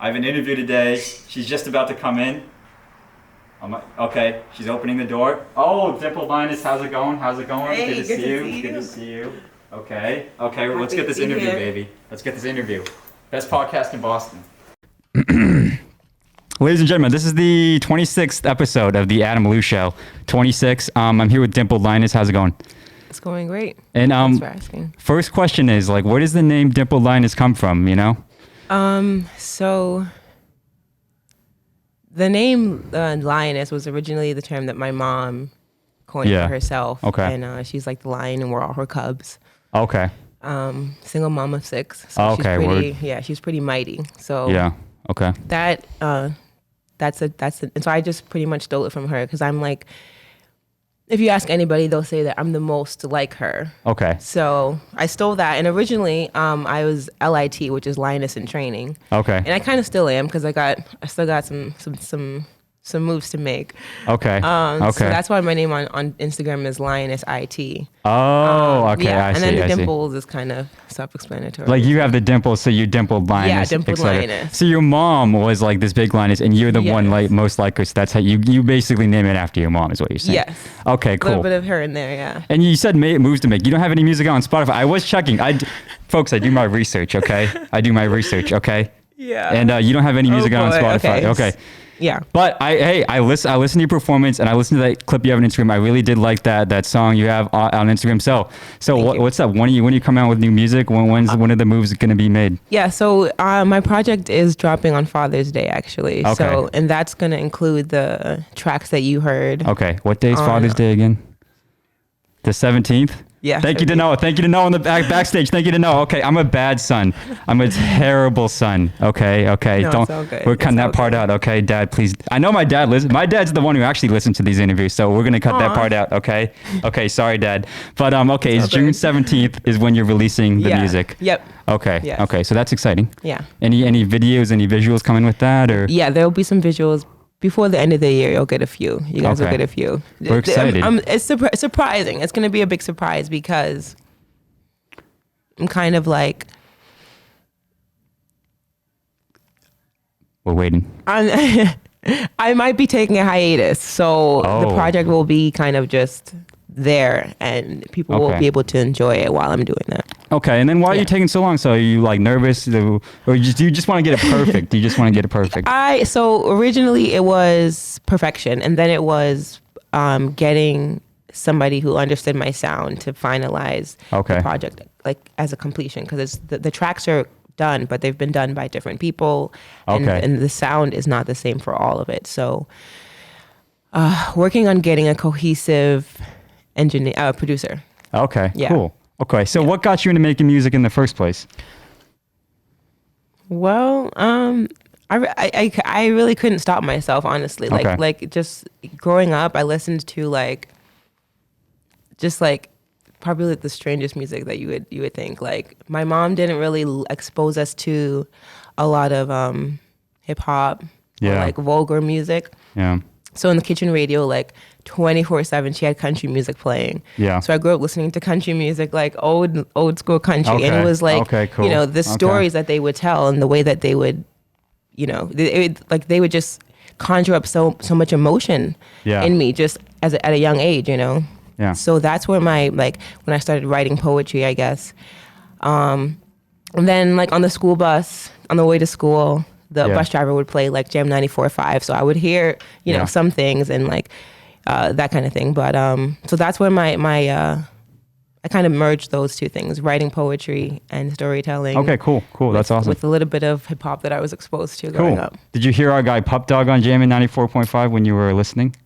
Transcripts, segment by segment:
I have an interview today. She's just about to come in. Okay, she's opening the door. Oh, Dimpled Lioness, how's it going? Hey, good to see you. Good to see you. Okay, let's get this interview, baby. Let's get this interview. Best podcast in Boston. Ladies and gentlemen, this is the 26th episode of the Adam Lou Show. 26. I'm here with Dimpled Lioness. How's it going? It's going great. And thanks for asking. First question is, like, where does the name Dimpled Lioness come from, you know? So the name Lioness was originally the term that my mom coined for herself. Okay. And she's like the lion and we're all her cubs. Okay. Single mom of 6. So she's pretty mighty. So yeah. Okay. And so I just pretty much stole it from her because I'm like, if you ask anybody, they'll say that I'm the most like her. Okay. So I stole that. And originally, I was LIT, which is Lioness in Training. Okay. And I kind of still am because I still got some moves to make. Okay. So that's why my name on Instagram is Lioness IT. Oh, okay. Yeah. I see. And then the dimples is kind of self-explanatory. Like you have the dimples, so you Dimpled Lioness. Yeah, Dimpled Lioness. So your mom was like this big lioness, and you're the one like most like her. So that's how you basically name it after your mom, is what you're saying. Yes. Okay, cool. A little bit of her in there, yeah. And you said moves to make. You don't have any music on Spotify. I was checking. Folks, I do my research. Okay, I do my research. Okay. Yeah. And you don't have any music on Spotify. Okay. Yeah. But I listen to your performance and I listened to that clip you have on Instagram. I really did like that song you have on Instagram. So what's up? When are you coming out with new music? When are the moves going to be made? Yeah. So my project is dropping on Father's Day actually. Okay. So and that's going to include the tracks that you heard. Okay. What day is Father's Day again? The 17th? Yeah. Thank you to know. Thank you to know on the backstage. Thank you to know. Okay, I'm a bad son. I'm a terrible son. Okay. No, Don't. it's all good. We're cutting that part out. Okay, Dad, please. I know my dad listens. My dad's the one who actually listens to these interviews, so we're gonna cut that part out. Okay. Okay. Sorry, Dad. But okay, it's June 17th is when you're releasing the music. Yep. Okay. Yes. Okay. So that's exciting. Yeah. Any videos, any visuals coming with that, or? Yeah, there'll be some visuals. Before the end of the year, you'll get a few. You guys will get a few. We're excited. It's surprising. It's going to be a big surprise because I'm kind of like... We're waiting. I might be taking a hiatus. So the project will be kind of just there and people will be able to enjoy it while I'm doing that. Okay, and then why are you taking so long? So are you like nervous, or do you just want to get it perfect? Do you just want to get it perfect? So originally it was perfection, and then it was getting somebody who understood my sound to finalize the project like as a completion, because the tracks are done, but they've been done by different people, and the sound is not the same for all of it. So working on getting a cohesive producer. Okay, cool. Okay, so what got you into making music in the first place? Well, I really couldn't stop myself, honestly. Like just growing up, I listened to probably like the strangest music that you would think. Like my mom didn't really expose us to a lot of hip hop or like vulgar music. Yeah. So in the kitchen radio, like 24/7, she had country music playing. Yeah. So I grew up listening to country music, like old school country, and it was like, cool. the stories that they would tell and the way that they would, they would just conjure up so much emotion in me just at a young age, Yeah. So that's where when I started writing poetry, I guess. And then like on the school bus, on the way to school, the bus driver would play like Jam 94.5. So I would hear, some things and like that kind of thing. But so that's where I kind of merged those two things, writing poetry and storytelling. Okay, cool. That's awesome. With a little bit of hip hop that I was exposed to growing up. Did you hear our guy Pup Dog on Jam 94.5 when you were listening?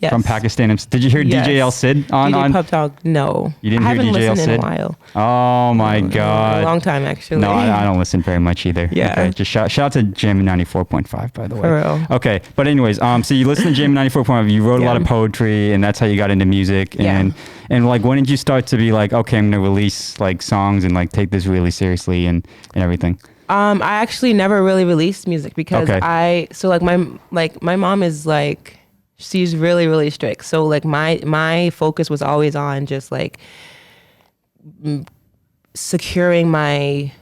Yes. From Pakistan. Did you hear DJ El Cid on? DJ Pup Dog? No. You didn't hear DJ El Cid? I haven't listened in a while. Oh my God. A long time, actually. No, I don't listen very much either. Yeah. Okay, just shout out to Jam 94.5, by the way. For real. Okay, but anyways, so you listen to Jam 94.5, you wrote a lot of poetry, and that's how you got into music. And like, when did you start to be like, okay, I'm gonna release like songs and like take this really seriously and everything? I actually never really released music because my mom is like, she's really, really strict. So like my focus was always on just like securing my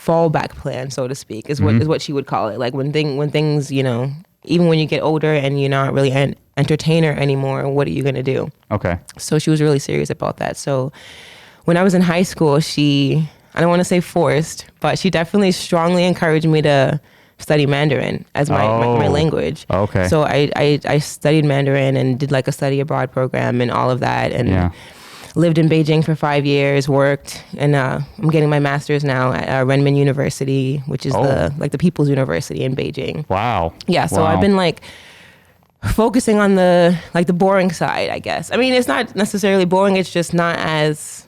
fallback plan, so to speak, is what she would call it. Like when things, you know, even when you get older and you're not really an entertainer anymore, what are you going to do? Okay. So she was really serious about that. So when I was in high school, I don't want to say forced, but she definitely strongly encouraged me to study Mandarin as my language. Okay. So I studied Mandarin and did like a study abroad program and all of that. And lived in Beijing for 5 years, worked, and I'm getting my master's now at Renmin University, which is the People's University in Beijing. Wow. Yeah, so I've been like focusing on the boring side, I guess. I mean, it's not necessarily boring, it's just not as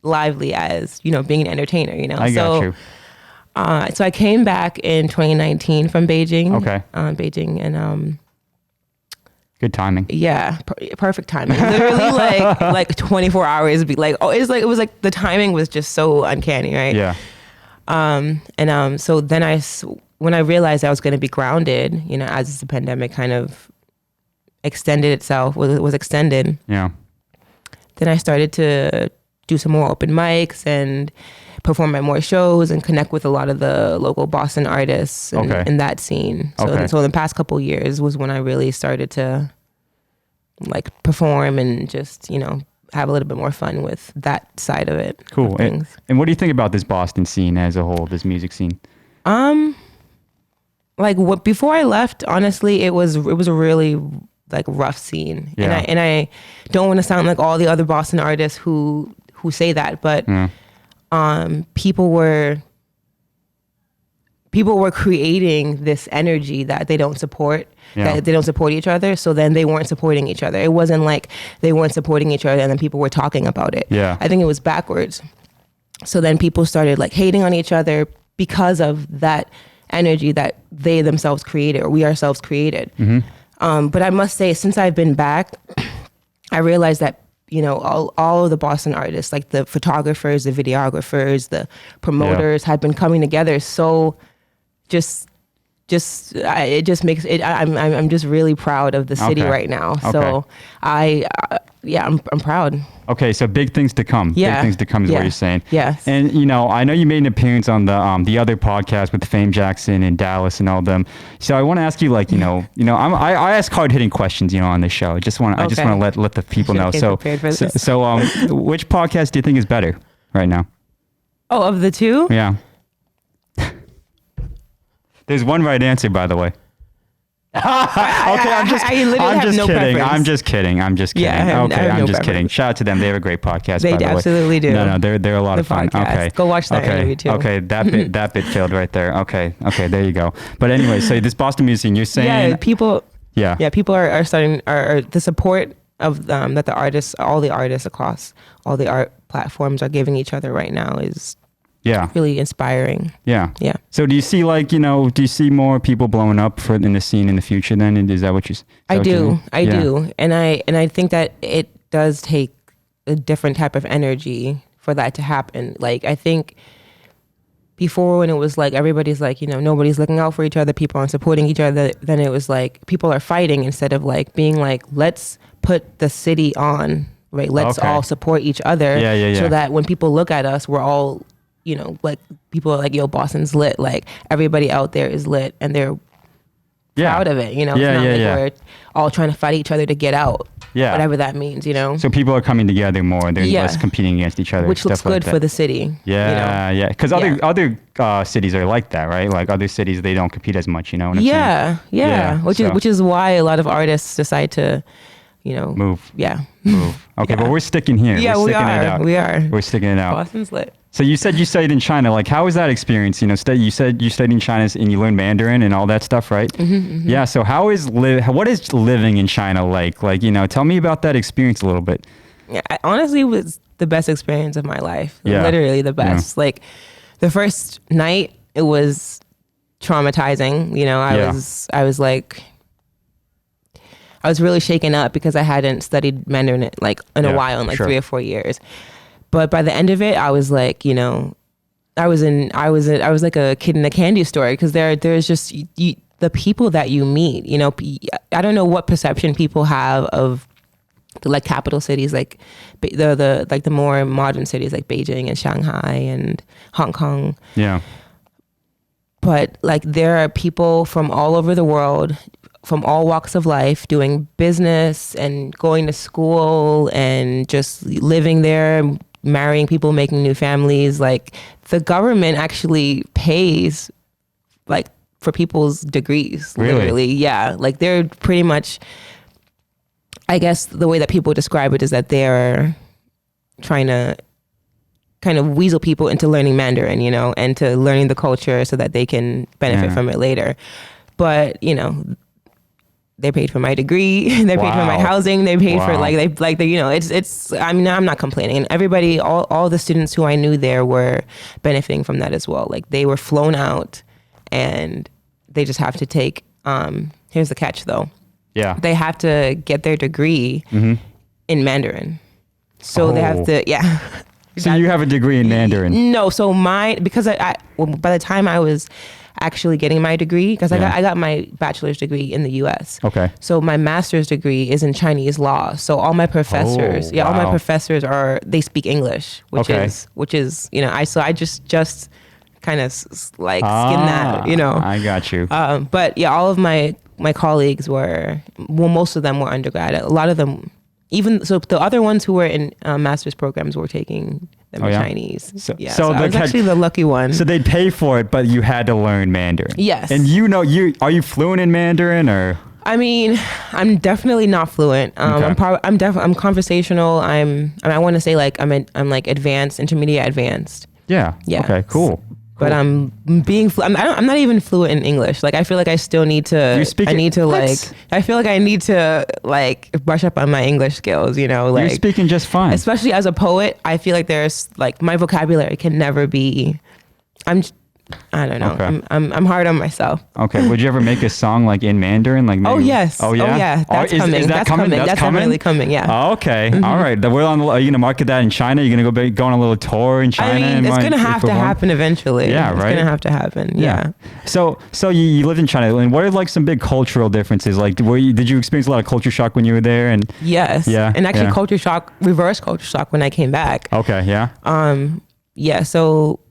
lively as, you know, being an entertainer, you know. I got you. So I came back in 2019 from Beijing. Okay. Beijing and good timing. Yeah, perfect timing. Literally like 24 hours. Be like, it was like the timing was just so uncanny, right? Yeah. So then when I realized I was going to be grounded, you know, as the pandemic kind of extended itself, was extended. Yeah. Then I started to do some more open mics and perform at more shows and connect with a lot of the local Boston artists in that scene. So in the past couple of years was when I really started to like perform and just, you know, have a little bit more fun with that side of it. Cool. And what do you think about this Boston scene as a whole, this music scene? Before I left, honestly, it was a really like rough scene. Yeah. And I don't want to sound like all the other Boston artists who say that, but people were creating this energy that they don't support, that they don't support each other. So then they weren't supporting each other. It wasn't like they weren't supporting each other and then people were talking about it. Yeah. I think it was backwards. So then people started like hating on each other because of that energy that they themselves created or we ourselves created. But I must say, since I've been back, I realized that, you know, all of the Boston artists, like the photographers, the videographers, the promoters had been coming together. So it just makes it, I'm just really proud of the city right now. So I'm proud. Okay, so big things to come. Yeah. Big things to come is what you're saying. Yes. And, you know, I know you made an appearance on the other podcast with Fame Jackson and Dallas and all of them. So I want to ask you, like, I ask hard-hitting questions, you know, on this show. I just want to let the people know. So which podcast do you think is better right now? Oh, of the two? Yeah. There's one right answer, by the way. Okay, I'm just kidding. Yeah, I'm just kidding. Shout out to them. They have a great podcast. They absolutely do. No, they're a lot of fun. Podcast. Okay, go watch that interview too. Okay, that bit failed right there. Okay, there you go. But anyway, so this Boston music scene, you're saying people are starting the support of that all the artists across all the art platforms are giving each other right now is really inspiring. Yeah. So do you see do you see more people blowing up in the scene in the future then? And is that what you? I do. And I think that it does take a different type of energy for that to happen. Like I think before when it was like everybody's like, you know, nobody's looking out for each other, people aren't supporting each other, then it was like people are fighting instead of like being like, let's put the city on, right? Let's all support each other so that when people look at us, we're all, you know, like people are like, yo, Boston's lit. Like everybody out there is lit and they're proud of it. You know, it's not like we're all trying to fight each other to get out. Yeah. Whatever that means, you know. So people are coming together more. They're less competing against each other. Which looks good for the city. Yeah, you know? Because other cities are like that, right? Like other cities, they don't compete as much, you know what I'm saying? Which is why a lot of artists decide to, you know, move. Move. Okay, but we're sticking here. Yeah, we are. We're sticking it out. Boston's lit. So you said you studied in China. Like, how was that experience? You know, you said you studied in China and you learned Mandarin and all that stuff, right? Yeah. So what is living in China like? Like, you know, tell me about that experience a little bit. Yeah, honestly, it was the best experience of my life. Yeah. Literally the best. Yeah. Like, the first night, it was traumatizing. You know, I was really shaken up because I hadn't studied Mandarin in a while, in 3 or 4 years. But by the end of it, I was like, you know, I was like a kid in a candy store because there's just the people that you meet. You know, I don't know what perception people have of the like capital cities, like the more modern cities like Beijing and Shanghai and Hong Kong. Yeah. But like there are people from all over the world, from all walks of life, doing business and going to school and just living there, marrying people, making new families. Like the government actually pays like for people's degrees. Really? Literally. Yeah. Like they're pretty much, I guess the way that people describe it is that they're trying to kind of weasel people into learning Mandarin, you know, and to learning the culture so that they can benefit from it later. But, you know, they paid for my degree, they paid for my housing, they paid for you know, it's, I mean, I'm not complaining. And everybody, all the students who I knew there were benefiting from that as well. Like they were flown out and they just have to take, here's the catch though. Yeah. They have to get their degree in Mandarin. So they have to, yeah. So you have a degree in Mandarin? No, so because by the time I was actually getting my degree, because I got my bachelor's degree in the U.S. Okay. So my master's degree is in Chinese law. So all my professors, all my professors they speak English, which is you know, I just kind of like skim that, you know. I got you. But yeah, all of my colleagues most of them were undergrad. A lot of them. Even so, the other ones who were in master's programs were taking them in Chinese. So I was actually the lucky one. So they'd pay for it, but you had to learn Mandarin. Yes. And are you fluent in Mandarin or? I mean, I'm definitely not fluent. Okay. I'm conversational. I want to say like I'm like advanced, intermediate, advanced. Yeah. Yeah. Okay. Cool. But I'm not even fluent in English. Like I feel like I still need to. I feel like I need to like brush up on my English skills. You know, like you're speaking just fine. Especially as a poet, I feel like there's like my vocabulary can never be. I don't know. Okay. I'm hard on myself. Okay. Would you ever make a song like in Mandarin? Like maybe, oh yes. Oh yeah. Oh yeah. That's coming. That's coming. That's definitely coming. Yeah. Oh, okay. Mm-hmm. All right. Are you gonna market that in China? You're gonna go on a little tour in China? I mean, it's gonna have to happen eventually. Yeah. Right. It's gonna have to happen. Yeah. So you lived in China, and what are like some big cultural differences? Like, did you experience a lot of culture shock when you were there? And yes. Yeah. And actually, reverse culture shock when I came back. Okay. Yeah. Yeah. So.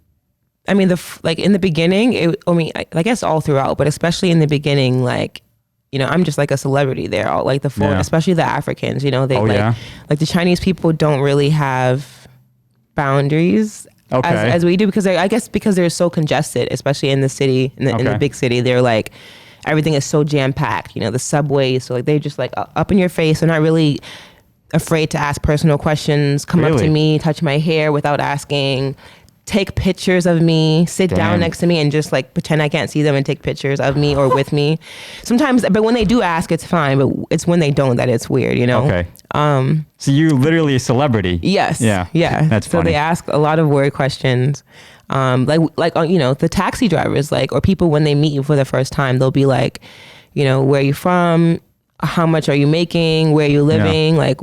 I mean, in the beginning, I guess all throughout, but especially in the beginning, like, you know, I'm just like a celebrity there. All, like especially the Africans, you know, like the Chinese people don't really have boundaries as we do because I guess because they're so congested, especially in the city, in the big city, they're like, everything is so jam packed, you know, the subways. So like, they're just like up in your face. They're not really afraid to ask personal questions, come up to me, touch my hair without asking, take pictures of me, sit down next to me and just like pretend I can't see them and take pictures of me or with me. Sometimes, but when they do ask, it's fine, but it's when they don't that it's weird, you know? Okay. So you're literally a celebrity. Yes. Yeah. Yeah. That's funny. So they ask a lot of weird questions. You know, the taxi drivers, like, or people when they meet you for the first time, they'll be like, you know, where are you from? How much are you making? Where are you living? Yeah. Like,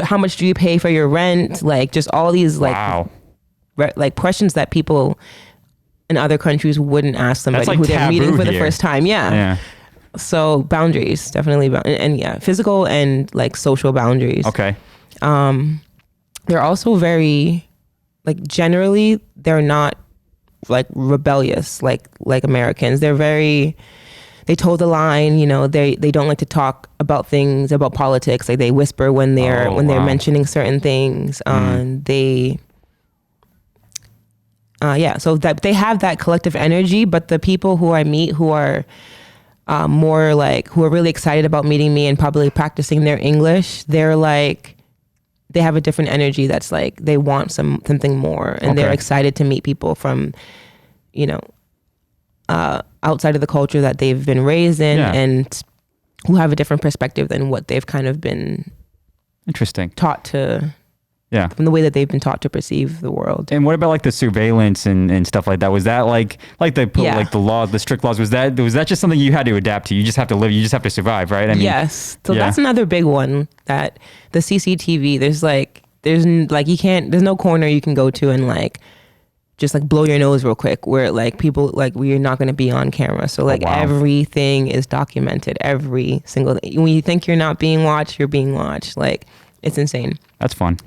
how much do you pay for your rent? Like, just all these like questions that people in other countries wouldn't ask somebody who they're meeting for the first time. Yeah. So boundaries, definitely. And physical and like social boundaries. Okay. They're also very, like, generally, they're not like rebellious like Americans. They toe the line, you know, they don't like to talk about things, about politics. Like they whisper when they're mentioning certain things. So that they have that collective energy, but the people who I meet who are more like, who are really excited about meeting me and probably practicing their English, they're like, they have a different energy that's like, they want something more and they're excited to meet people from, you know, outside of the culture that they've been raised in and who have a different perspective than what they've kind of been taught to. Yeah. From the way that they've been taught to perceive the world. And what about like the surveillance and stuff like that? Was that like the laws, the strict laws, was that just something you had to adapt to? You just have to live, you just have to survive, right? I mean, yes. So that's another big one, that the CCTV, there's no corner you can go to and like just like blow your nose real quick where like people like we're not going to be on camera. So like everything is documented, every single thing. When you think you're not being watched, you're being watched. Like It's insane. That's fun.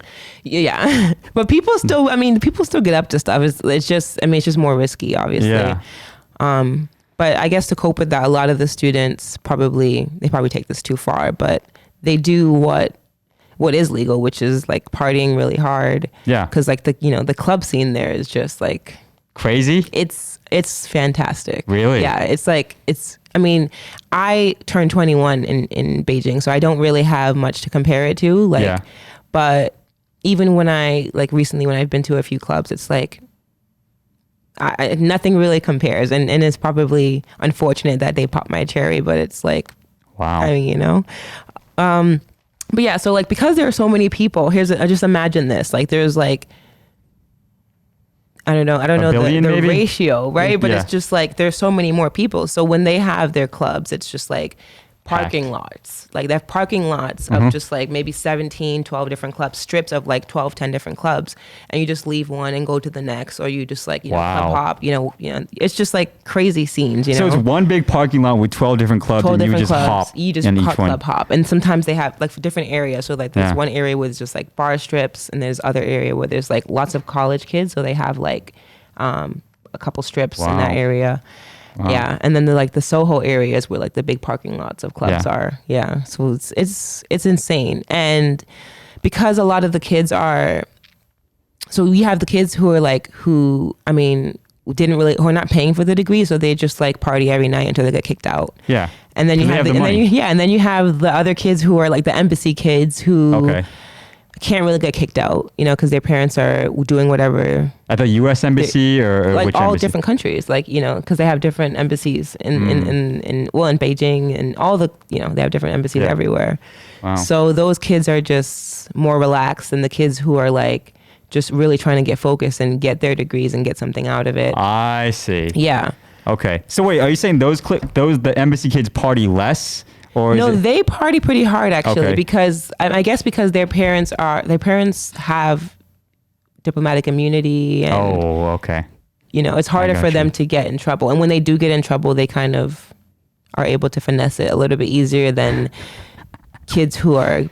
Yeah. But people still get up to stuff. It's just more risky, obviously. Yeah. But I guess to cope with that, a lot of the students probably take this too far, but they do what is legal, which is like partying really hard. Yeah. Cause like the club scene there is just like crazy. It's fantastic. Really? Yeah. I turned 21 in Beijing, so I don't really have much to compare it to. But even when recently when I've been to a few clubs, it's like, nothing really compares. And it's probably unfortunate that they popped my cherry, but it's like, wow. But yeah, so like, because there are so many people, just imagine this, like there's like, I don't know the ratio, right? But it's just like, there's so many more people. So when they have their clubs, it's just like parking lots. Like they have parking lots of just like maybe 17, 12 different clubs, strips of like 12, 10 different clubs. And you just leave one and go to the next, or you just like, club hop, it's just like crazy scenes, So it's one big parking lot with 12 different clubs, and you just hop. You just club hop. And sometimes they have like for different areas. So like there's one area where it's just like bar strips, and there's other area where there's like lots of college kids. So they have like a couple strips in that area. Wow. Yeah, and then the Soho areas where like the big parking lots of clubs are. Yeah, so it's insane. And because a lot of the kids are, so we have the kids who are like who are not paying for the degree, so they just like party every night until they get kicked out. Yeah, and then you have you have the other kids who are like the embassy kids who can't really get kicked out, because their parents are doing whatever. At the U.S. embassy or like which all embassy? Different countries, like because they have different embassies in Beijing, and all the they have different embassies everywhere. Wow. So those kids are just more relaxed than the kids who are like just really trying to get focused and get their degrees and get something out of it. I see. Yeah. Okay. So wait, are you saying the embassy kids party less? Or no, they party pretty hard actually, because I guess because their parents have diplomatic immunity. And, it's harder for them to get in trouble. And when they do get in trouble, they kind of are able to finesse it a little bit easier than kids who are...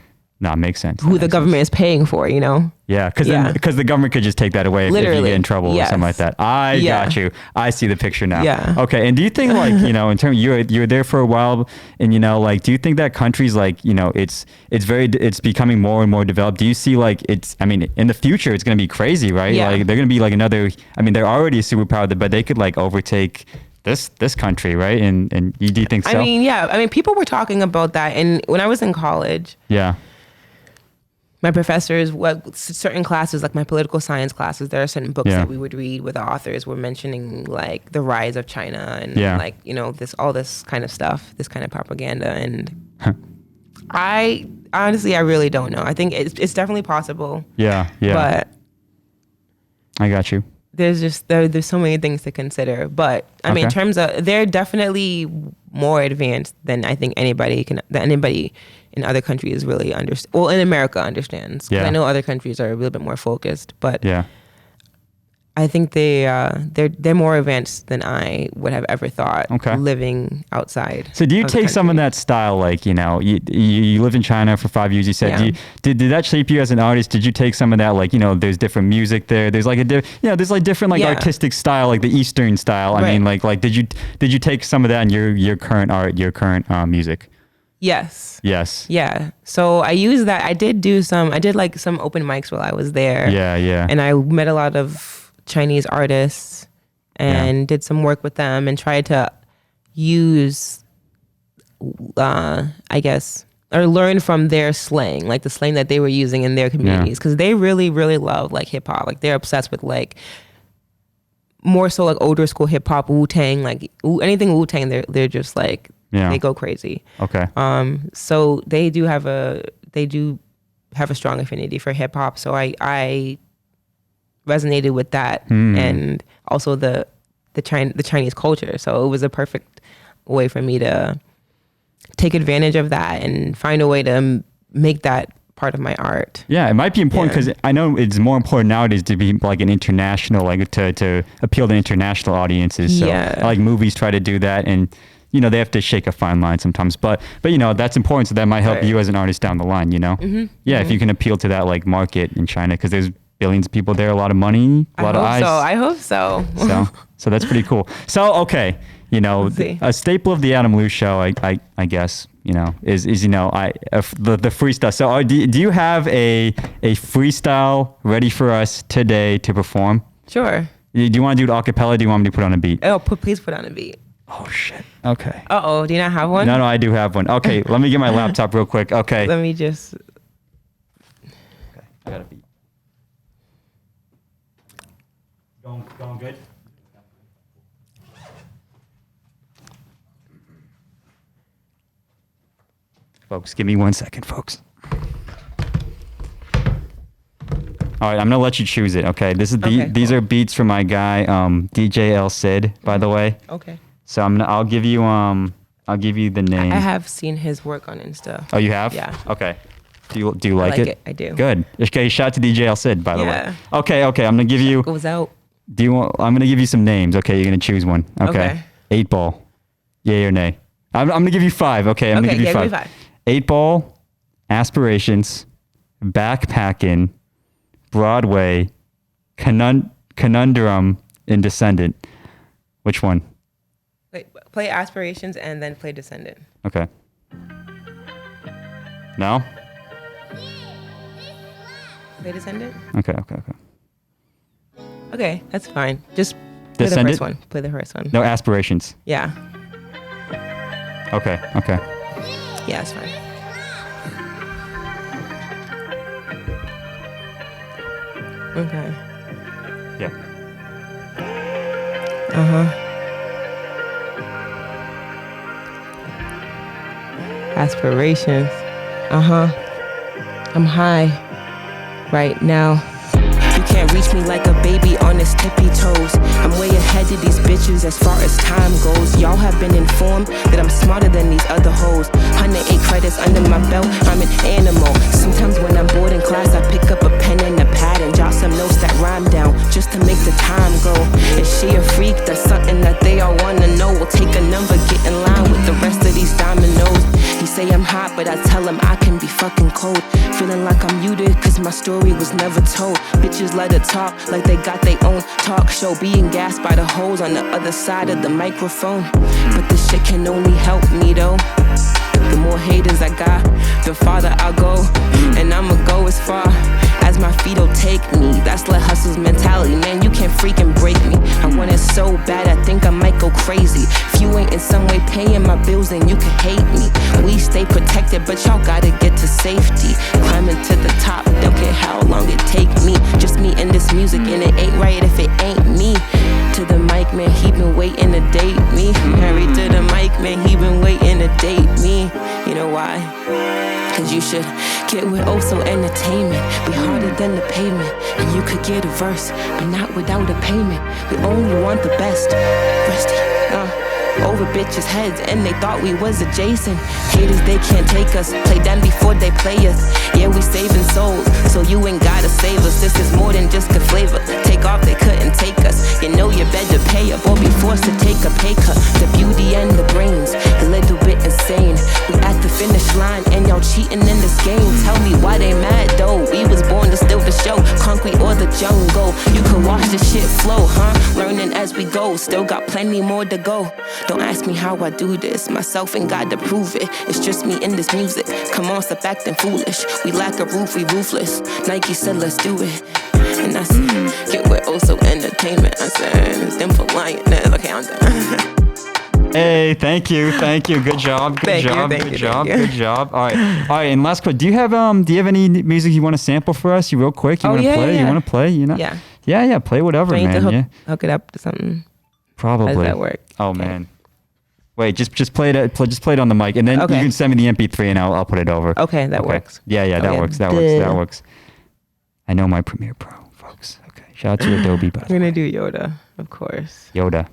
No, it makes sense. Who the government is paying for, Yeah, because the government could just take that away if you get in trouble or something like that. I got you. I see the picture now. Yeah. Okay, and do you think in terms you were there for a while, and do you think that countries it's becoming more and more developed? Do you see in the future it's going to be crazy, right? Yeah. Like they're going to be like another. They're already a superpower, but they could overtake this country, right? And do you think so? People were talking about that, and when I was in college. Yeah. My professors, certain classes, like my political science classes, there are certain books that we would read where the authors were mentioning like the rise of China and all this kind of stuff, this kind of propaganda. And I really don't know. I think it's definitely possible. Yeah. But I got you. There's so many things to consider. But in terms of, they're definitely more advanced than I think anybody in other countries really understand. Well, in America understands. Because I know other countries are a little bit more focused, but I think they're more advanced than I would have ever thought living outside. So do you take some of that style, you lived in China for 5 years, you said, did that shape you as an artist? Did you take some of that, there's different music there, there's different artistic style, like the Eastern style. Right. Did you take some of that in your current art, your current music? Yes. Yeah. So I used that. I did some open mics while I was there. Yeah. And I met a lot of Chinese artists and did some work with them and tried to use, or learn from their slang, like the slang that they were using in their communities. Because they really, really love hip hop. They're obsessed with more so older school hip hop, Wu-Tang, anything Wu-Tang, they're just they go crazy. Okay. So they do have a strong affinity for hip hop. So I resonated with that and also the Chinese culture. So it was a perfect way for me to take advantage of that and find a way to make that part of my art. Yeah, it might be important because I know it's more important nowadays to be an international, to appeal to international audiences. So movies try to do that, and you know, they have to shake a fine line sometimes, but you know, that's important. So that might help you as an artist down the line, you know? Yeah. If you can appeal to that like market in China, because there's billions of people there, a lot of money, a lot of eyes. I hope so. So that's pretty cool. So, okay. You know, a staple of the Adam Lou show, I guess, you know, is you know, the freestyle. So do you have a freestyle ready for us today to perform? Sure. Do you want to do it a cappella? Do you want me to put on a beat? Oh, please put on a beat. Oh, shit. Okay. Uh-oh. Do you not have one? No, I do have one. Okay. Let me get my laptop real quick. Okay. Let me just... Okay. I got a beat. Going good? Folks, give me 1 second, folks. All right, I'm gonna let you choose it. Okay, these are beats from my guy, DJ El Cid, by the way. Okay. So I'll give you the name. I have seen his work on Insta. Oh, you have? Yeah. Okay. Do you like it? I do. Good. Okay, shout out to DJ El Cid, by the way. Okay. I'm gonna give you. Goes out. I'm gonna give you some names. Okay, you're gonna choose one. Okay. 8 Ball. Yay or nay? I'm gonna give you 5. Okay, I'm gonna give you 5. Give me 5. 8 Ball, Aspirations, Backpackin', Broadway, Conundrum, and Descendant. Which one? Wait, play Aspirations and then play Descendant. Okay. No? Play Descendant? Okay. Okay, that's fine. Just play the first one. Play the first one. No, Aspirations. Yeah. Okay. Yeah, it's fine. Okay. Yeah. Aspirations. I'm high right now. You can't reach me like a baby on his tippy toes. I'm way ahead of these bitches as far as time goes. Y'all have been informed that I'm smarter than these other hoes. 108 credits under my belt, I'm an animal. Sometimes when I'm bored in class, I pick up a pen and a pad and jot some notes that rhyme down just to make the time go. Is she a freak? That's something that they all wanna know. We'll take a number, get in line with the rest of these dominoes. He say I'm hot, but I tell him I can be fucking cold. Feeling like I'm muted, cause my story was never told. Bitches let it talk like they got their own talk show. Being gassed by the hoes on the other side of the microphone. But this shit can only help me though. The more haters I got, the farther I'll go. And I'ma go as far as my feet'll take me. That's like hustle's mentality, man, you can't freaking break me. I want it so bad, I think I might go crazy. If you ain't in some way paying my bills, then you can hate me. We stay protected, but y'all gotta get to safety. Climbing to the top, don't care how long it take me. Just me and this music, and it ain't right if it ain't me. To the mic, man, he been waiting to date me. Married to the mic, man, he been waiting to date me. You know why? Cause you should get with also entertainment. Be harder than the pavement. And you could get a verse, but not without a payment. We only want the best. Rusty, over bitches' heads, and they thought we was adjacent. Haters, they can't take us. Play them before they play us. Yeah, we saving souls, so you ain't gotta save us. This is more than just good flavor. Take off, they couldn't take us. You know you better pay up or be forced to take a pay cut. The beauty and the brains, a little bit insane. We at the finish line, and y'all cheating in this game. Tell me why they mad though. We was born to steal the show, concrete or the jungle. You can watch the shit flow, huh? Learning as we go, still got plenty more to go. Don't ask me how I do this, myself ain't got to prove it. It's just me in this music. Come on, stop acting foolish. We lack a roof, we roofless. Nike said let's do it. And I said, get with also entertainment. I said, it's Dimpled Lioness. Okay, I'm done. Hey, thank you. Good job. Good job. All right. And last question: do you have any music you want to sample for us? You real quick? You want to play? Yeah. You want to play? You know? Yeah. Yeah. Play whatever, man. Hook it up to something. Probably. How does that work? Oh okay. Man. Wait, just play it. Just play it on the mic, and then you can send me the MP3, and I'll put it over. Okay, that works. Yeah, that works. That works. I know my Premiere Pro, folks. Okay, shout out to Adobe. By We're gonna do Yoda, of course. Yoda.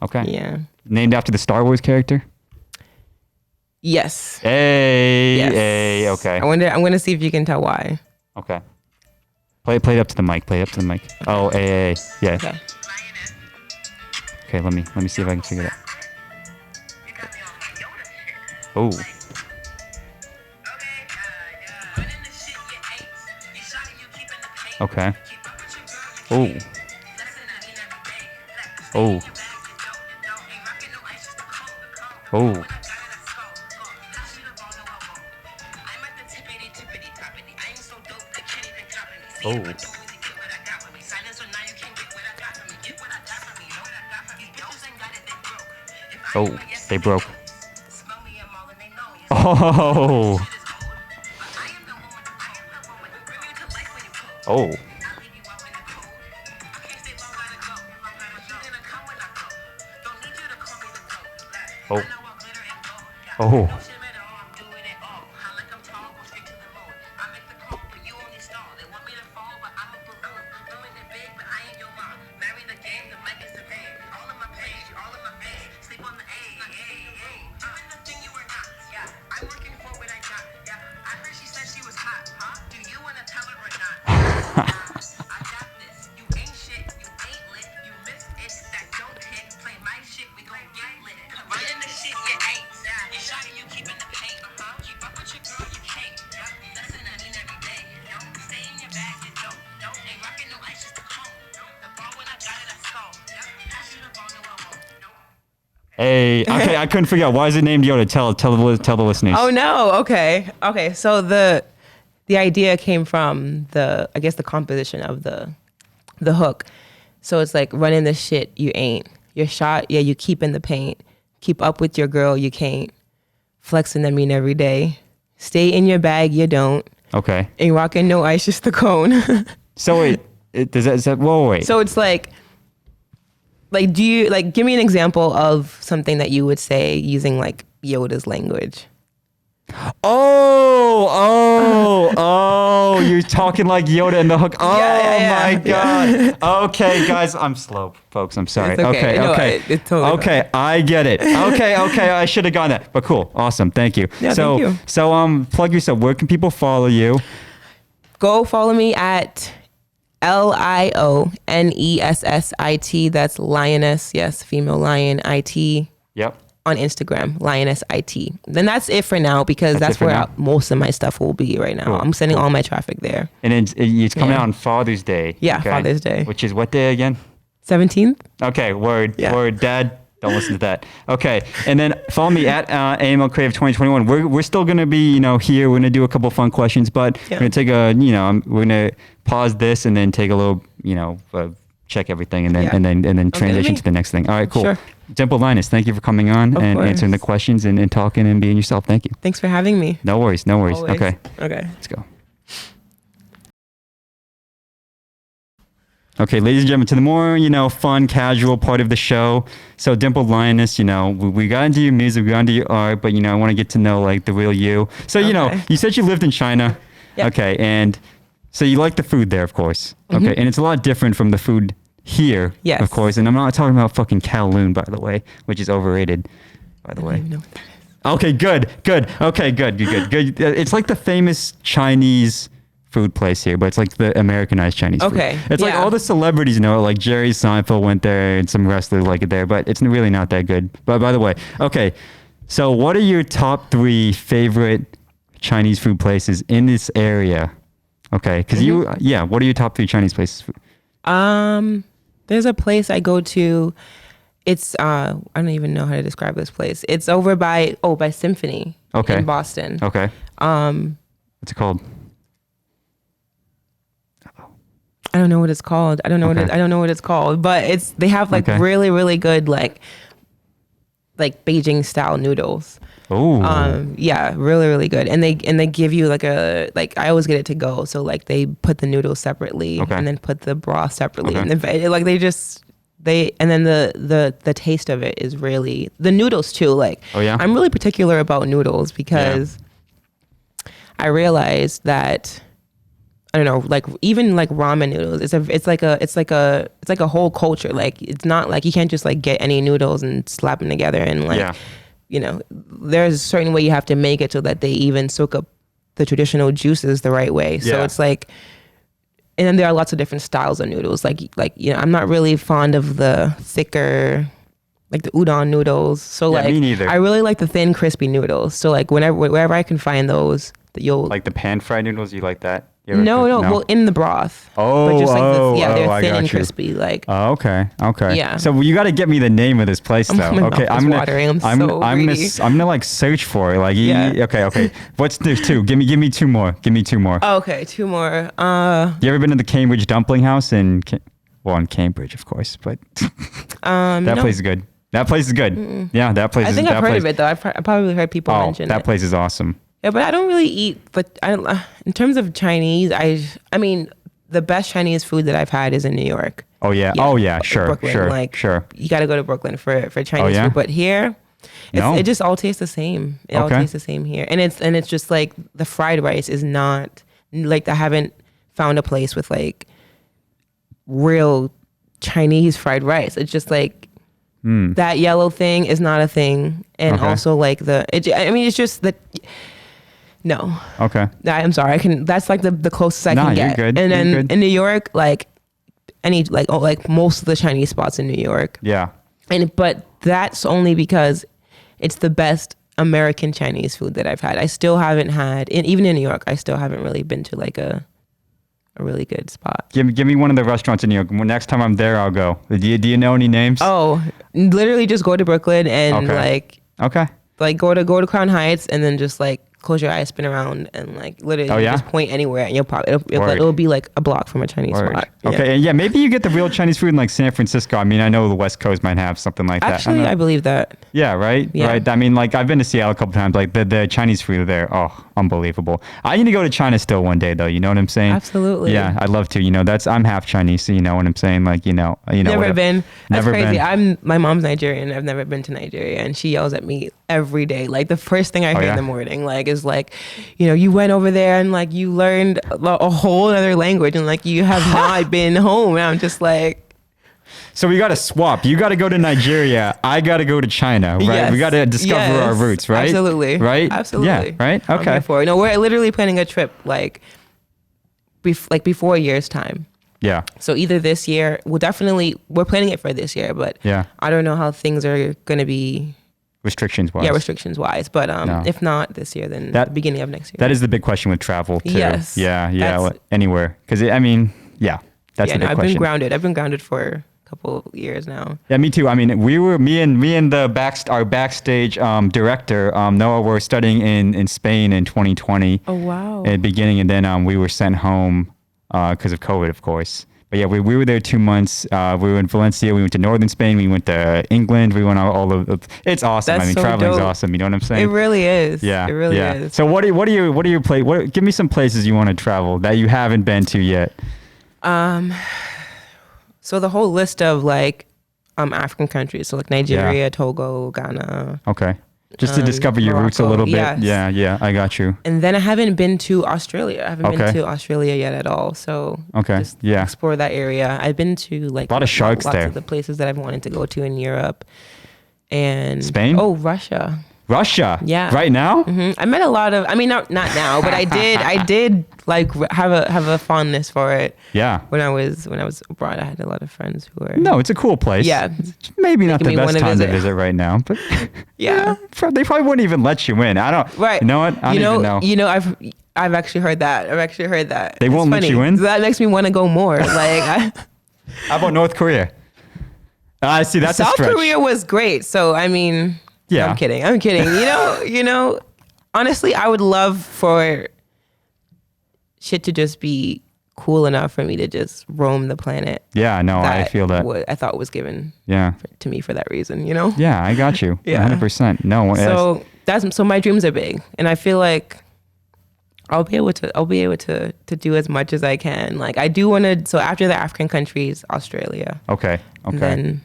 Okay. Yeah. Named after the Star Wars character. Yes. Hey. Yes. Hey. Okay. I'm gonna see if you can tell why. Okay. Play it up to the mic. Oh, hey. Yeah. Okay. Okay. Let me see if I can figure it out. Oh. Okay. Oh. Oh. Oh. Oh. Oh, they broke. Oh. Oh. Oh. Oh. Hey, okay, I couldn't figure out why is it named Yoda. Tell the listeners. Oh no, okay. So the idea came from the composition of the hook. So it's like running the shit you ain't. You're shot, yeah, you keep in the paint. Keep up with your girl, you can't. Flexing that mean every day. Stay in your bag, you don't. Okay. Ain't rocking no ice, just the cone. So wait, wait. So it's like do you give me an example of something that you would say using like Yoda's language? Oh, you're talking like Yoda in the hook. Oh my God. Yeah. Okay, guys, I'm slow, folks. I'm sorry. It's okay. Okay. It's totally okay, fine. I get it. Okay, I should have gotten that. But cool. Awesome. Thank you. Yeah, thank you. So plug yourself. Where can people follow you? Go follow me at LIONESSIT. That's Lioness. Yes, female lion IT. Yep. On Instagram, Lioness IT. Then that's it for now because that's where most of my stuff will be right now. Cool. I'm sending all my traffic there. And it's coming out on Father's Day. Yeah, okay. Father's Day. Which is what day again? 17th. Okay, word. Dad, don't listen to that. Okay, and then follow me at AML Creative 2021. We're still gonna be here. We're gonna do a couple fun questions, but we're gonna take we're gonna pause this and then take a little check everything and then transition to the next thing. All right, cool. Sure. Dimpled Lioness, thank you for coming on and answering the questions and talking and being yourself. Thank you. Thanks for having me. No worries. Always. Okay. Let's go. Okay, ladies and gentlemen, to the more, fun, casual part of the show. So Dimpled Lioness, we got into your music, we got into your art, but, I want to get to know, like, the real you. So, you said you lived in China. Yep. Okay, and so you like the food there, of course. Mm-hmm. Okay, and it's a lot different from the food here, yes, of course. And I'm not talking about fucking Kowloon, by the way, which is overrated, by the way. I don't even know what that is. Okay, good. Okay, good. It's like the famous Chinese food place here, but it's like the Americanized Chinese food. Okay. It's like all the celebrities like Jerry Seinfeld went there and some wrestlers like it there, but it's really not that good. But by the way, okay, so what are your top 3 favorite Chinese food places in this area? Okay, because what are your top 3 Chinese places? There's a place I go to. It's I don't even know how to describe this place. It's over by Symphony. Okay. In Boston. Okay. What's it called? I don't know what it's called. I don't know what it's called. But they have really, really good like Beijing style noodles. Oh. Yeah, really, really good. And they give you I always get it to go. So they put the noodles separately and then put the broth separately. And then the taste of it is really the noodles too. I'm really particular about noodles because I realized that I don't know, even ramen noodles. It's like a whole culture. It's not you can't just get any noodles and slap them together and there's a certain way you have to make it so that they even soak up the traditional juices the right way. So it's and then there are lots of different styles of noodles. I'm not really fond of the thicker, like the udon noodles. So Yeah, like me neither. I really like the thin crispy noodles. So like wherever I can find those, you'll Like the pan fried noodles, you like that? no, well, in the broth. Oh, they're I thin got and you. crispy. Like, Oh, okay. Yeah. So you got to get me the name of this place, though. my Okay, mouth is watering. I'm so greedy. I'm gonna like search for it. Like, Yeah. okay. There's two. Give me two more. Give me two more. Oh, okay, 2 more. You ever been to the Cambridge Dumpling House in Cambridge, of course, but that place is good. That place is good. Mm-mm. Yeah, that place. I think I've heard of it though. I've probably heard people mention that it. place is awesome. Yeah, but I don't really eat. But in terms of Chinese, I mean, the best Chinese food that I've had is in New York. Oh yeah. Oh yeah. Sure. Brooklyn, Sure. You got to go to Brooklyn for Chinese food. But here, it just all tastes the same. It all tastes the same here, and it's just like the fried rice is not like I haven't found a place with like real Chinese fried rice. It's just like that yellow thing is not a thing, and also like it's just that. No. Okay. I'm sorry. That's like the closest I can get. You're good. And then You're good. in New York, like most of the Chinese spots in New York. Yeah. But that's only because it's the best American Chinese food that I've had. I still haven't had, even in New York, I still haven't really been to like a really good spot. Give me one of the restaurants in New York. Next time I'm there, I'll go. Do you know any names? Oh, literally just go to Brooklyn and like go to Crown Heights and then just like close your eyes, spin around, and like literally just point anywhere, and it'll be like a block from a Chinese spot. Yeah. Okay, and yeah, maybe you get the real Chinese food in like San Francisco. I mean, I know the West Coast might have something like that. Actually, I believe that. Yeah, right? Yeah. Right. I mean, like I've been to Seattle a couple times. Like the Chinese food there, unbelievable. I need to go to China still one day though. You know what I'm saying? Absolutely. Yeah, I'd love to. I'm half Chinese, so you know what I'm saying. Like never been. That's never crazy. been. My mom's Nigerian. I've never been to Nigeria, and she yells at me every day. Like the first thing I hear in the morning, like is like, you went over there and like you learned a whole other language, and like you have not been home. And I'm just like, so we got to swap. You got to go to Nigeria. I got to go to China, right? Yes. We got to discover our roots, right? Absolutely. Right? Absolutely. Yeah, right? Okay. We're literally planning a trip like before a year's time. Yeah. So either this year, we're planning it for this year, but I don't know how things are going to be. Restrictions wise. Yeah, restrictions wise. But if not this year, then the beginning of next year. That is the big question with travel too. Yes. Yeah. Anywhere. Because that's the big I've question. been grounded. I've been grounded for a couple of years now. Yeah, me too. I mean, me and our backstage director, Noah, were studying in Spain in 2020. Oh, wow. At the beginning. And then we were sent home because of COVID, of course. But yeah, we were there 2 months. We were in Valencia. We went to northern Spain. We went to England. We went all over. It's awesome. That's traveling's awesome. You know what I'm saying? It really is. Yeah, it really is. So what are your place? Give me some places you want to travel that you haven't been to yet. So the whole list of like African countries, so like Nigeria, Togo, Ghana. Okay. Just to discover your roots a little bit. Yes. Yeah, I got you. And then I haven't been to Australia. I haven't been to Australia yet at all. So just explore that area. I've been to like a lot of sharks lots there. of the places that I've wanted to go to in Europe. And Spain? Oh, Russia. Yeah. Right now? Mm-hmm. I met a lot of, not now, but I did like have a fondness for it. Yeah. When I was abroad, I had a lot of friends who were. No, it's a cool place. Yeah. It's maybe not the best time to visit right now, but yeah. They probably wouldn't even let you in. I don't. Right. You know what? I don't even know. I've actually heard that. They won't let you in? So that makes me want to go more. Like. How about North Korea? I see. That's South a stretch. Korea was great. So I mean. Yeah. No, I'm kidding. Honestly, I would love for shit to just be cool enough for me to just roam the planet. Yeah, no, I feel that. I thought was given to me for that reason, Yeah, I got you. Yeah. 100%. No. So my dreams are big, and I feel like I'll be able to do as much as I can. Like I do want to, so after the African countries, Australia. Okay. And then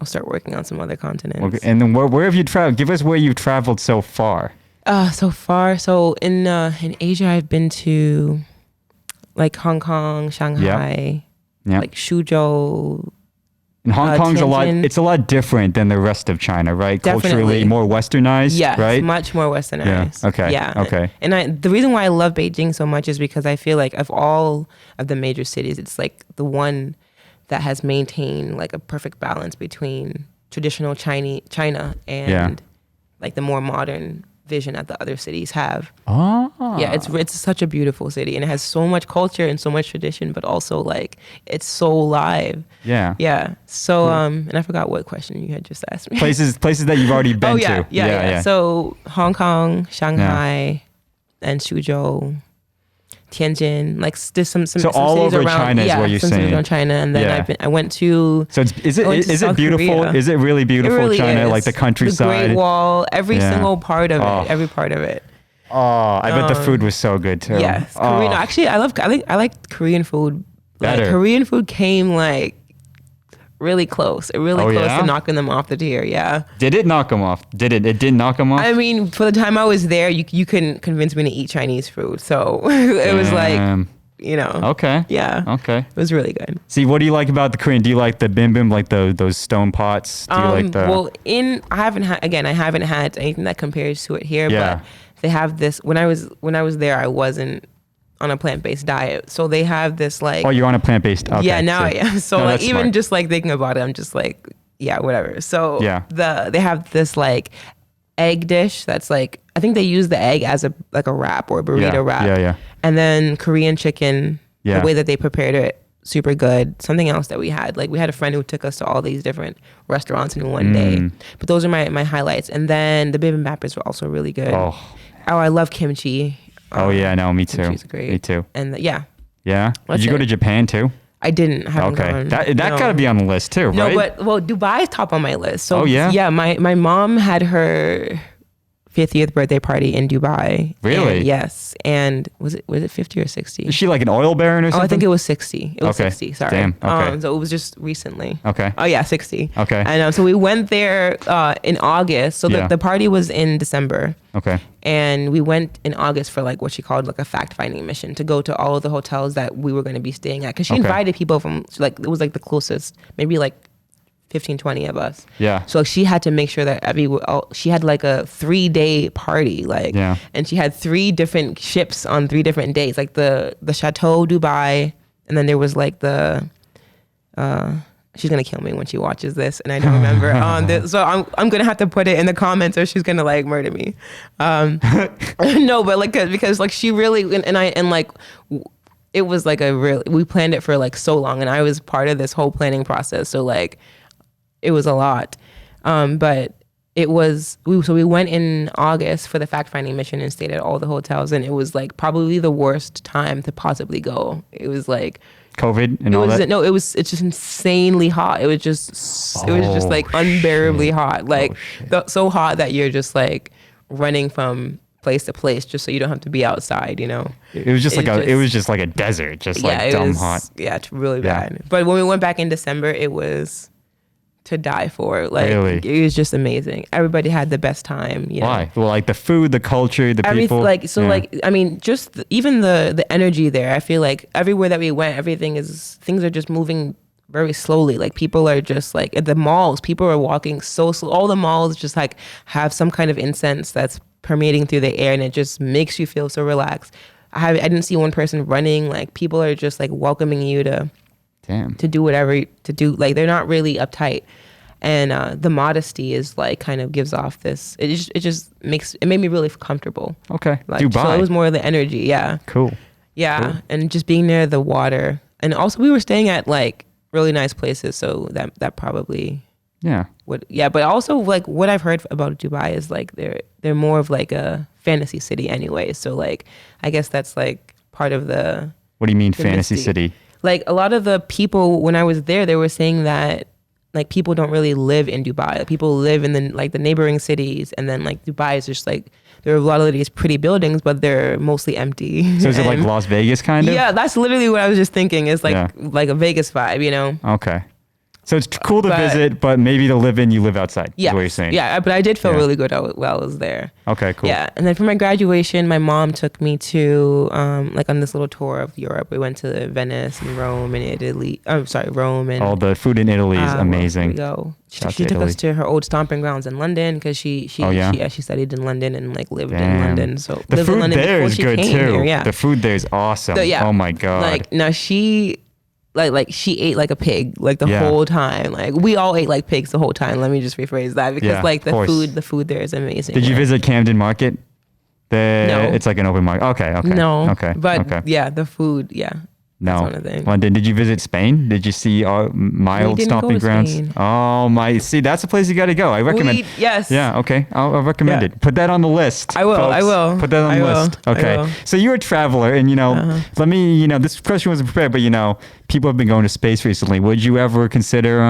I'll start working on some other continents. Okay. And then where have you traveled? Give us where you've traveled so far. So in Asia, I've been to like Hong Kong, Shanghai, like Suzhou. And Hong Kong's Tianjin. It's a lot different than the rest of China, right? Definitely. Culturally more westernized, right? Much more westernized. Yeah. Okay. Yeah. Okay. And the reason why I love Beijing so much is because I feel like of all of the major cities, it's like the one that has maintained like a perfect balance between traditional China and like the more modern vision that the other cities have. Yeah, it's such a beautiful city, and it has so much culture and so much tradition, but also like it's so live. Yeah. So and I forgot what question you had just asked me. Places that you've already been to. Yeah. So Hong Kong, Shanghai, and Suzhou, Tianjin, like there's some so all cities over around, China is what you're saying. Around China, and then I went to. So is it beautiful? Korea. Is it really beautiful? It really China, is. Like the countryside, the Great Wall, every single part of it, every part of it. Oh, I bet the food was so good too. Yes, Korean. Actually, I like Korean food. Like Korean food came like really close. Really close to knocking them off the tier. Yeah. Did it knock them off? It did knock them off? I mean, for the time I was there, you couldn't convince me to eat Chinese food. So it was like, you know. Okay. Yeah. Okay. It was really good. See, what do you like about the Korean? Do you like the bibimbap, like those stone pots? Do you like the? Well, I haven't had anything that compares to it here. But they have this. When I was there, I wasn't on a plant-based diet, so they have this like. Oh, you're on a plant-based. Okay, yeah, now I am. So no, like even smart. just like thinking about it, I'm just like, yeah, whatever. So they have this like egg dish that's like, I think they use the egg as a wrap or a burrito wrap. Yeah. And then Korean chicken, the way that they prepared it, super good. Something else that we had a friend who took us to all these different restaurants in one day. But those are my highlights. And then the bibimbap is also really good. Oh, I love kimchi. No, me too. Kimchi's great. Me too. And Yeah. Did you go to Japan too? I didn't. Haven't gone. That gotta be on the list too, right? No, but Dubai is top on my list. So yeah, my mom had her 50th birthday party in Dubai. Really? And yes. And was it 50 or 60? Is she like an oil baron or something? Oh, I think it was 60. It was 60. Sorry. Damn. Okay. So it was just recently. Okay. Oh yeah, 60. Okay. And so we went there in August. So the party was in December. Okay. And we went in August for like what she called like a fact-finding mission to go to all of the hotels that we were going to be staying at. Because she invited people from like, it was like the closest, maybe like 15, 20 of us. Yeah. So she had to make sure that she had like a 3-day party, and she had 3 different ships on 3 different days, like the Chateau Dubai, and then there was like the, she's gonna kill me when she watches this, and I don't remember. So I'm gonna have to put it in the comments, or she's gonna like murder me. No, but like because like she really it was like we planned it for like so long, and I was part of this whole planning process. So like. It was a lot, but we went in August for the fact-finding mission and stayed at all the hotels, and it was like probably the worst time to possibly go. It was like COVID and all that. No, it's just insanely hot. It was just like unbearably hot, like so hot that you're just like running from place to place just so you don't have to be outside. You know, it was just like a desert, just like dumb hot. Yeah, it's really bad. But when we went back in December, it was to die for. Like it was just amazing. Everybody had the best time. Why? Well, like the food, the culture, the people. I mean, just even the energy there. I feel like everywhere that we went, things are just moving very slowly. Like people are just like at the malls, people are walking so slow. All the malls just like have some kind of incense that's permeating through the air, and it just makes you feel so relaxed. I didn't see one person running. Like people are just like welcoming you to do whatever to do. Like they're not really uptight, and the modesty is like kind of gives off this. It made me really comfortable. Okay, like, Dubai. So it was more the energy. Yeah. Cool. Yeah, cool. And just being near the water, and also we were staying at like really nice places, so that probably would. Yeah, but also like what I've heard about Dubai is like they're more of like a fantasy city anyway. So like I guess that's like part of the. What do you mean fantasy city? Like a lot of the people when I was there, they were saying that like people don't really live in Dubai. Like, people live in the neighboring cities, and then like Dubai is just like there are a lot of these pretty buildings, but they're mostly empty. So is it like Las Vegas kind of? Yeah, that's literally what I was just thinking. It's like a Vegas vibe, you know? Okay. So it's cool to visit, but maybe to live in, you live outside. Yeah, is what you're saying. Yeah, but I did feel really good while I was there. Okay, cool. Yeah, and then for my graduation, my mom took me to like on this little tour of Europe. We went to Venice and Rome and Italy. I'm sorry, Rome and all the food in Italy is amazing. There we go. She took us to her old stomping grounds in London because she studied in London and like lived in London. So the food there is good too. Here, The food there is awesome. So, oh my god. Like now she like she ate like a pig like the whole time. Like we all ate like pigs the whole time. Let me just rephrase that because like the food there is amazing. Did you visit Camden Market? No. It's like an open market. Okay. No. Okay. But yeah, the food, No. That's one of the things. Well, did you visit Spain? Did you see my old stomping grounds? Spain. Oh my! See, that's a place you got to go. I recommend. Yes. Yeah. Okay. I'll recommend it. Put that on the list. I will. Folks. I will. Put that on the list. Okay. So you're a traveler, and let me. This question wasn't prepared, but people have been going to space recently. Would you ever consider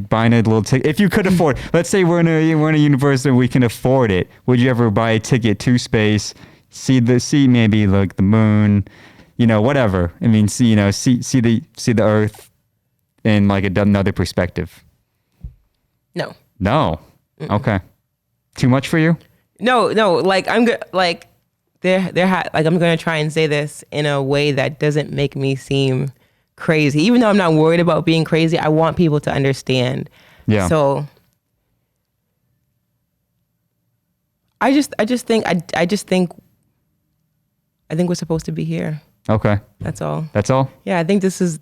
buying a little ticket if you could afford? Let's say we're in a universe and we can afford it. Would you ever buy a ticket to space? See maybe like the moon. Whatever. I mean, see the Earth in like another perspective. No. No. Mm-mm. Okay. Too much for you? No. Like I'm good. Like I'm gonna try and say this in a way that doesn't make me seem crazy. Even though I'm not worried about being crazy, I want people to understand. Yeah. So I think we're supposed to be here. Okay. That's all. That's all? Yeah, I think this is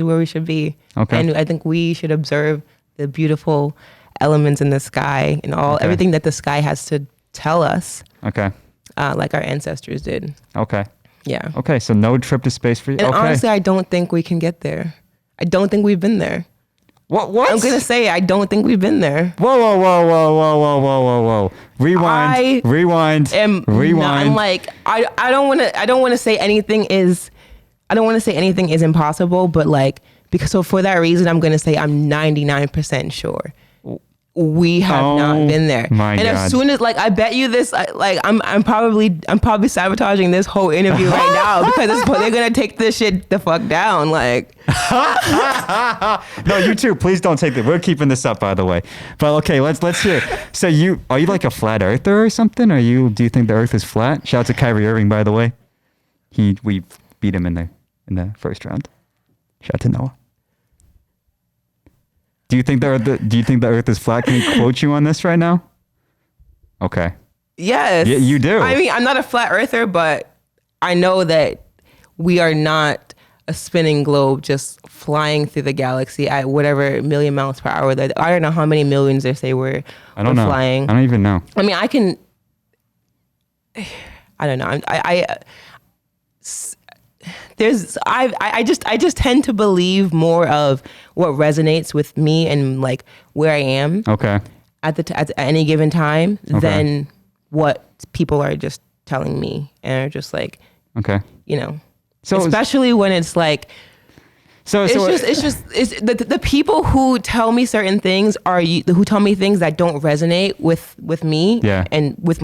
where we should be. Okay. And I think we should observe the beautiful elements in the sky and everything that the sky has to tell us. Okay. Like our ancestors did. Okay. Yeah. Okay, so no trip to space for you. And honestly, I don't think we can get there. I don't think we've been there. What? I'm gonna say I don't think we've been there. Whoa. Rewind. I'm like I don't want to say anything is impossible, but like so for that reason I'm gonna say I'm 99% sure we have not been there. My God. As soon as I bet you this, I'm probably sabotaging this whole interview right now because they're gonna take this shit the fuck down. Like, no, you too. Please don't take that. We're keeping this up, by the way. But okay, let's hear. So are you like a flat earther or something? Do you think the Earth is flat? Shout out to Kyrie Irving, by the way. We beat him in the first round. Shout out to Noah. Do you think the Earth is flat? Can he quote you on this right now? Okay. Yes. Yeah, you do. I mean, I'm not a flat earther, but I know that we are not a spinning globe just flying through the galaxy at whatever million miles per hour. I don't know how many millions they say we're flying. I don't even know. I mean, I don't know. I just tend to believe more of what resonates with me and like where I am. Okay. At any given time than what people are just telling me and are just like, okay. So especially when it's like, it's the people who tell me certain things who tell me things that don't resonate with me and with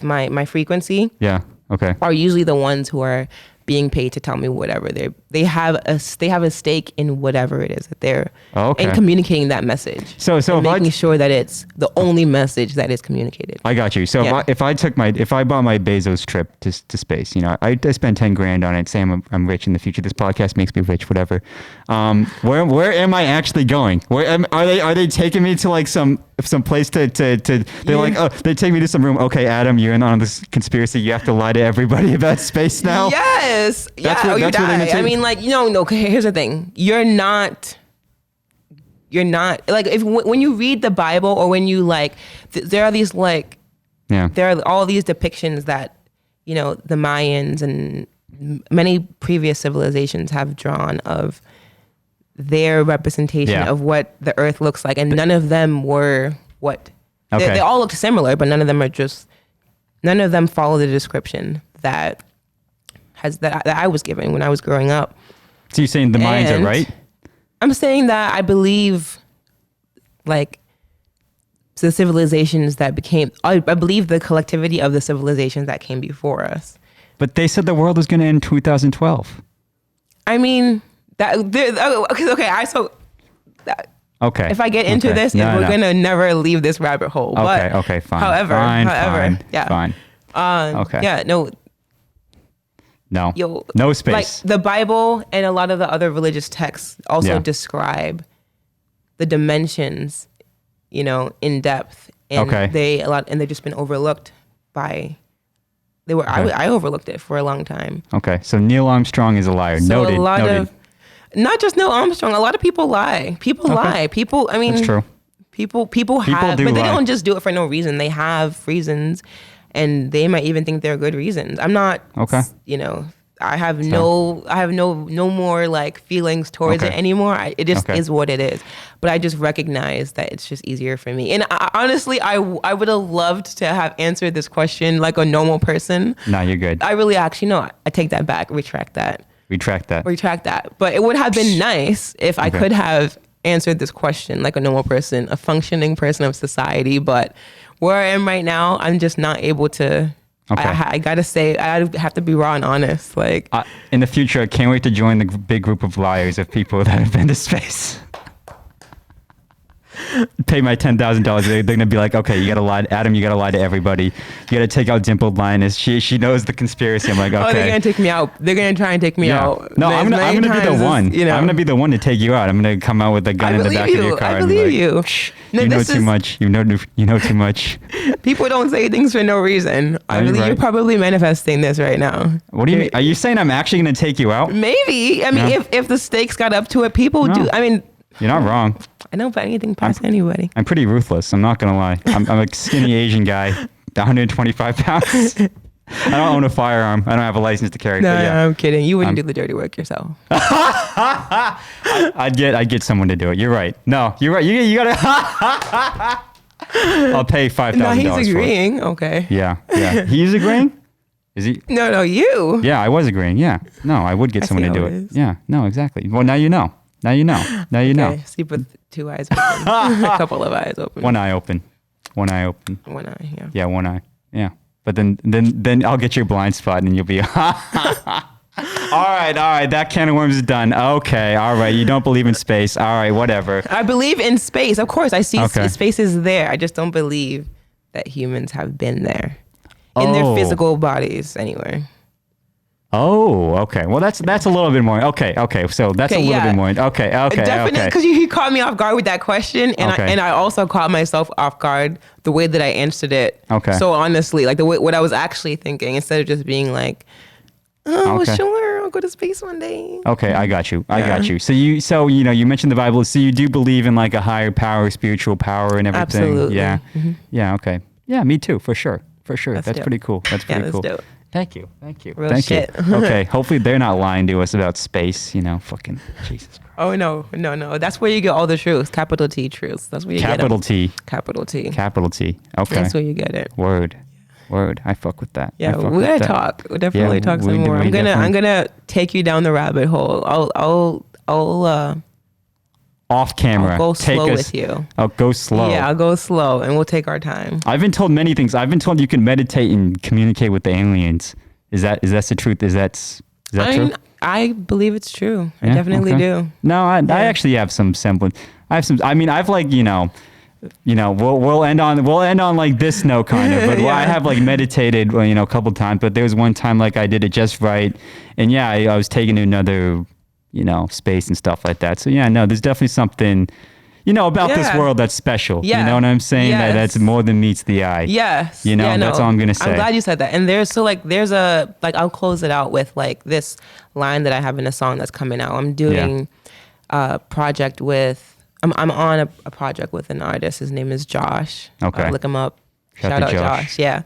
my frequency. Yeah. Okay. Are usually the ones who are being paid to tell me whatever they have a stake in whatever it is that they're and communicating that message. So making sure that it's the only message that is communicated. I got you. So if I bought my Bezos trip to space, I spend 10 grand on it. Say I'm rich in the future. This podcast makes me rich. Whatever. Where am I actually going? Are they taking me to like some place to they're like, oh, they take me to some room. Okay, Adam, you're in on this conspiracy. You have to lie to everybody about space now. Yes. You die. I mean, like, here's the thing. You're not like when you read the Bible or when you like, there are these like, there are all these depictions that, the Mayans and many previous civilizations have drawn of their representation of what the Earth looks like. And none of them were they all looked similar, but none of them follow the description that I was given when I was growing up. So you're saying the Mayans are right? I'm saying that I believe like the civilizations that I believe the collectivity of the civilizations that came before us. But they said the world was going to end in 2012. I mean, if I get into this, we're going to never leave this rabbit hole. Okay, fine. However, fine. Okay. Yeah, no. No. No space. Like the Bible and a lot of the other religious texts also describe the dimensions, in depth. And they've just been overlooked by. I overlooked it for a long time. Okay, so Neil Armstrong is a liar. So Noted. Not just Neil Armstrong. A lot of people lie. People lie. People, I mean, that's true. People have, but they don't just do it for no reason. They have reasons, and they might even think they're good reasons. I'm not, I have no more like feelings towards it anymore. It just is what it is. But I just recognize that it's just easier for me. And honestly, I would have loved to have answered this question like a normal person. No, you're good. I really actually, no, I take that back. Retract that. But it would have been nice if I could have answered this question like a normal person, a functioning person of society. But where I am right now, I'm just not able to. I gotta say, I have to be raw and honest. Like in the future, I can't wait to join the big group of liars of people that have been to space. Pay my $10,000. They're gonna be like, okay, you gotta lie, Adam. You gotta lie to everybody. You gotta take out Dimpled Lioness. She knows the conspiracy. I'm like, okay. Oh, they're gonna take me out. They're gonna try and take me out. No, I'm gonna be the one. I'm gonna be the one to take you out. I'm gonna come out with a gun in the back of your car. I believe you. No, you know too much. You know too much. People don't say things for no reason. I believe you're probably manifesting this right now. What do you mean? Are you saying I'm actually gonna take you out? Maybe. I mean, if the stakes got up to it, people do. I mean, you're not wrong. I don't put anything past anybody. I'm pretty ruthless. I'm not gonna lie. I'm a skinny Asian guy, 125 pounds. I don't own a firearm. I don't have a license to carry. No, I'm kidding. You wouldn't do the dirty work yourself. I'd get someone to do it. You're right. No, you're right. You gotta. I'll pay $5,000. No, he's agreeing. Okay. Yeah. He's agreeing. Is he? No, you. Yeah, I was agreeing. Yeah. No, I would get someone to do it. Yeah. No, exactly. Well, now you know. Now you know. Sleep with two eyes open. A couple of eyes open. One eye open. One eye, yeah. Yeah, one eye. Yeah. But then I'll get your blind spot and you'll be all right, that can of worms is done. Okay, all right. You don't believe in space. All right, whatever. I believe in space. Of course, I see space is there. I just don't believe that humans have been there. In their physical bodies anyway. Oh, okay. Well, that's a little bit more. Okay. So that's a little bit more. Okay. Definitely, because you caught me off guard with that question, and I also caught myself off guard the way that I answered it. Okay. So honestly, like what I was actually thinking, instead of just being like, "Oh, sure, I'll go to space one day." Okay, I got you. So you mentioned the Bible. So you do believe in like a higher power, spiritual power, and everything. Absolutely. Yeah. Mm-hmm. Yeah. Okay. Yeah, me too. For sure. That's pretty cool. That's pretty cool. Dope. Thank you. Real shit. Okay, hopefully they're not lying to us about space, fucking Jesus Christ. Oh, no. That's where you get all the truths. Capital T truths. That's where you get them. Capital T. Okay. That's where you get it. Word. I fuck with that. Yeah, we gotta talk. We'll definitely talk some more. I'm gonna take you down the rabbit hole. I'll off camera. I'll go slow with you. I'll go slow. Yeah, I'll go slow and we'll take our time. I've been told many things. I've been told you can meditate and communicate with the aliens. Is that the truth? Is that true? I believe it's true. I definitely do. No, I actually have some semblance. I've like, we'll end on like this note kind of, but I have like meditated, a couple times, but there was one time like I did it just right. And I was taken to another, space and stuff like that. So there's definitely something, about this world that's special. Yeah. You know what I'm saying? Yes. That's more than meets the eye. Yes. That's all I'm going to say. I'm glad you said that. And there's I'll close it out with like this line that I have in a song that's coming out. I'm doing a project I'm on a project with an artist. His name is Josh. Okay. Look him up. Shout out Josh. Yeah.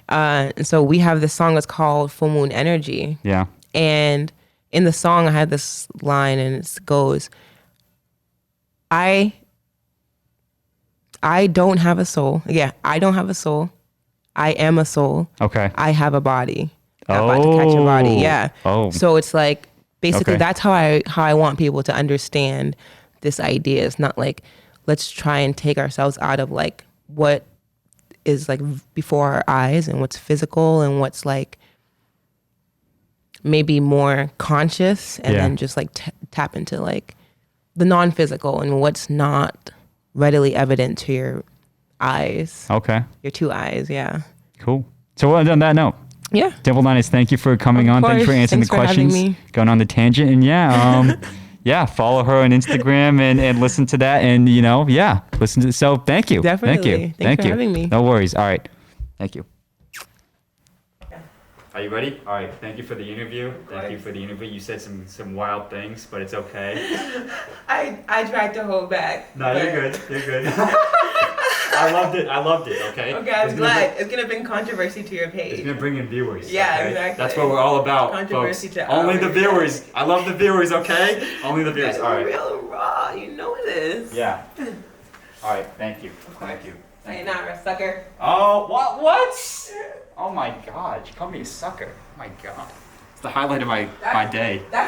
And so we have this song that's called Full Moon Energy. Yeah. And in the song, I had this line and it goes, I don't have a soul. Yeah, I don't have a soul. I am a soul. Okay. I have a body. I'm about to catch a body. Yeah. Oh. So it's like, basically that's how I want people to understand this idea. It's not like, let's try and take ourselves out of like what is like before our eyes and what's physical and what's like maybe more conscious and then just like tap into like the non-physical and what's not readily evident to your eyes. Okay. Your two eyes, yeah. Cool. So on that note. Yeah. Dimpled Lioness, thank you for coming on. Thanks for answering the questions. Going on the tangent. And follow her on Instagram and listen to that. And, listen to. So thank you. Definitely. Thank you. Thanks for having me. No worries. All right. Thank you. Are you ready? All right. Thank you for the interview. Thank you for the interview. You said some wild things, but it's okay. I tried to hold back. No, you're good. You're good. I loved it. Okay. Okay, I'm glad. It's gonna bring controversy to your page. It's gonna bring in viewers. Yeah, okay? exactly. That's what we're all about, Controversy folks. to Only the viewers. I love the viewers. Okay. Only the viewers. That's All right. real raw. You know it is. Yeah. All right. Thank you. Thank you. Sayonara, sucker. Oh, what? Oh my God! You called me a sucker. Oh my God. It's the highlight of my day. That's